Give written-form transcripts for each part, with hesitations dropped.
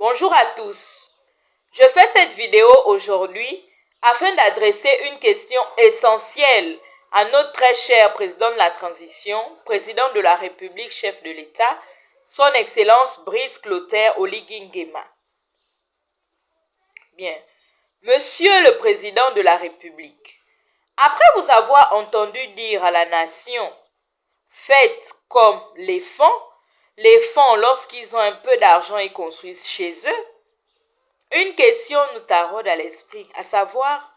Bonjour à tous. Je fais cette vidéo aujourd'hui afin d'adresser une question essentielle à notre très cher président de la transition, président de la République, chef de l'État, son Excellence Brice Clotaire Oligui Nguema. Bien, Monsieur le Président de la République, après vous avoir entendu dire à la nation, faites comme les fonds lorsqu'ils ont un peu d'argent ils construisent chez eux, une question nous taraude à l'esprit, à savoir,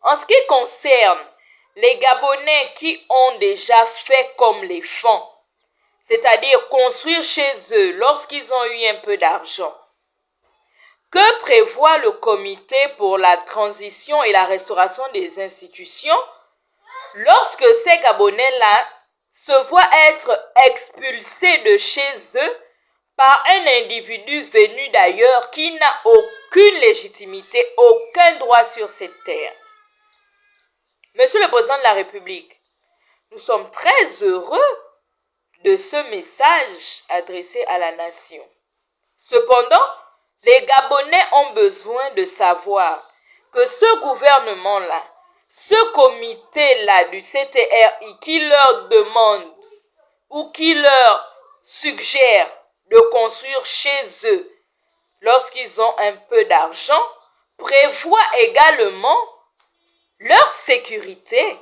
en ce qui concerne les Gabonais qui ont déjà fait comme les fonds, c'est-à-dire construire chez eux lorsqu'ils ont eu un peu d'argent, que prévoit le comité pour la transition et la restauration des institutions lorsque ces Gabonais-là se voient être expulsés de chez eux par un individu venu d'ailleurs qui n'a aucune légitimité, aucun droit sur cette terre? Monsieur le Président de la République, nous sommes très heureux de ce message adressé à la nation. Cependant, les Gabonais ont besoin de savoir que ce gouvernement-là, ce comité-là du CTRI qui leur demande ou qui leur suggère de construire chez eux lorsqu'ils ont un peu d'argent, prévoit également leur sécurité,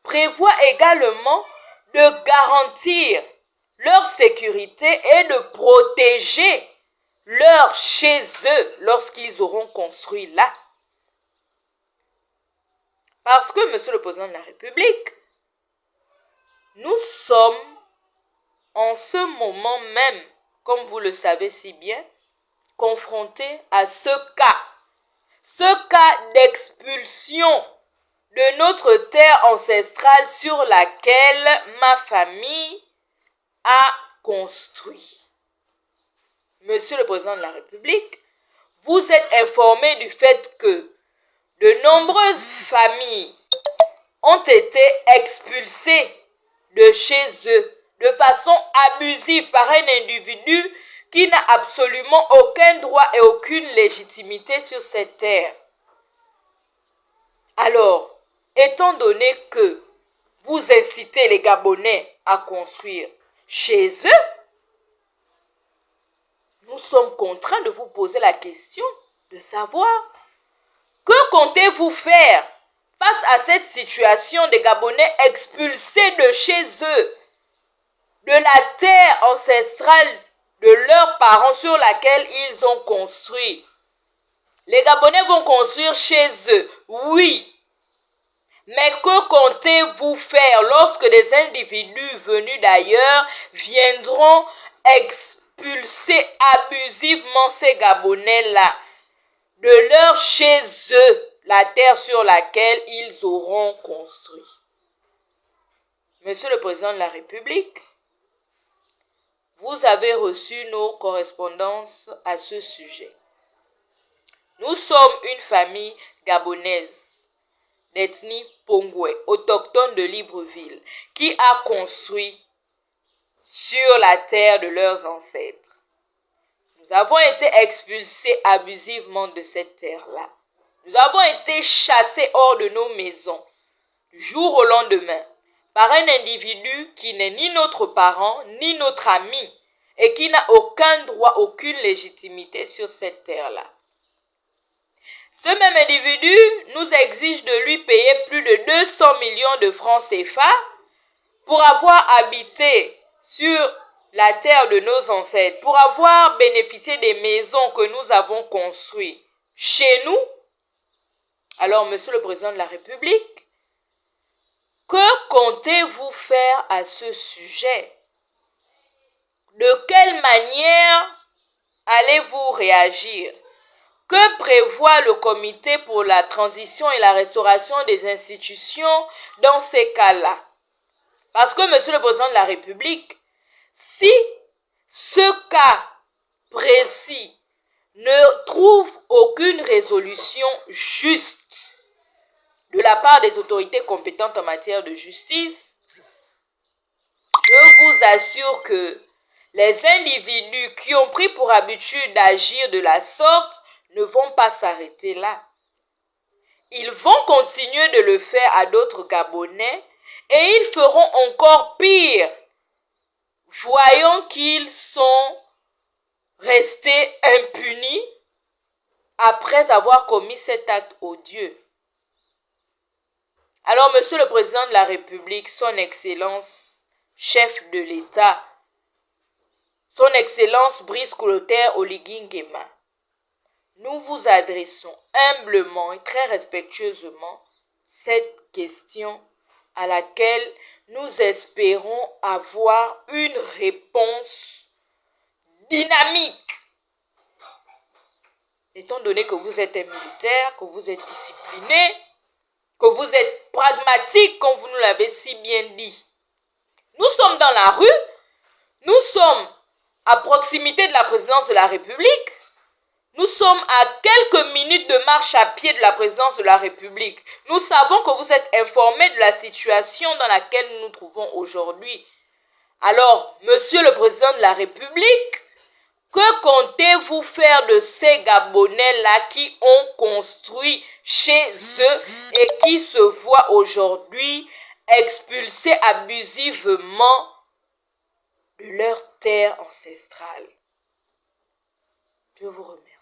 prévoit également de garantir leur sécurité et de protéger leur chez eux lorsqu'ils auront construit là. Parce que, Monsieur le Président de la République, nous sommes en ce moment même, comme vous le savez si bien, confrontés à ce cas d'expulsion de notre terre ancestrale sur laquelle ma famille a construit. Monsieur le Président de la République, vous êtes informé du fait que de nombreuses familles ont été expulsées de chez eux de façon abusive par un individu qui n'a absolument aucun droit et aucune légitimité sur cette terre. Alors, étant donné que vous incitez les Gabonais à construire chez eux, nous sommes contraints de vous poser la question de savoir que comptez-vous faire face à cette situation des Gabonais expulsés de chez eux, de la terre ancestrale de leurs parents sur laquelle ils ont construit. Les Gabonais vont construire chez eux, oui. Mais que comptez-vous faire lorsque des individus venus d'ailleurs viendront expulser abusivement ces Gabonais-là de leur chez eux, la terre sur laquelle ils auront construit? Monsieur le Président de la République, vous avez reçu nos correspondances à ce sujet. Nous sommes une famille gabonaise d'ethnie Pongwe, autochtone de Libreville, qui a construit sur la terre de leurs ancêtres. Nous avons été expulsés abusivement de cette terre-là. Nous avons été chassés hors de nos maisons, du jour au lendemain, par un individu qui n'est ni notre parent, ni notre ami, et qui n'a aucun droit, aucune légitimité sur cette terre-là. Ce même individu nous exige de lui payer plus de 200 millions de francs CFA pour avoir habité sur la terre de nos ancêtres, pour avoir bénéficié des maisons que nous avons construites chez nous. Alors, Monsieur le Président de la République, que comptez-vous faire à ce sujet? De quelle manière allez-vous réagir? Que prévoit le comité pour la transition et la restauration des institutions dans ces cas-là? Parce que, Monsieur le Président de la République, si ce cas précis ne trouve aucune résolution juste de la part des autorités compétentes en matière de justice, je vous assure que Les individus qui ont pris pour habitude d'agir de la sorte ne vont pas s'arrêter là. Ils vont continuer de le faire à d'autres Gabonais et ils feront encore pire, voyant qu'ils sont restés impunis après avoir commis cet acte odieux. Alors, Monsieur le Président de la République, Son Excellence, chef de l'État, Son Excellence Brice Clotaire Oligui Nguema, nous vous adressons humblement et très respectueusement cette question à laquelle nous espérons avoir une réponse dynamique. Étant donné que vous êtes un militaire, que vous êtes discipliné, que vous êtes pragmatique, comme vous nous l'avez si bien dit. Nous sommes dans la rue, nous sommes à proximité de la présidence de la République, nous sommes à quelques minutes de marche à pied de la présidence de la République. Nous savons que vous êtes informés de la situation dans laquelle nous nous trouvons aujourd'hui. Alors, Monsieur le Président de la République, que comptez-vous faire de ces Gabonais-là qui ont construit chez eux et qui se voient aujourd'hui expulsés abusivement de leur terre ancestrale? Je vous remercie.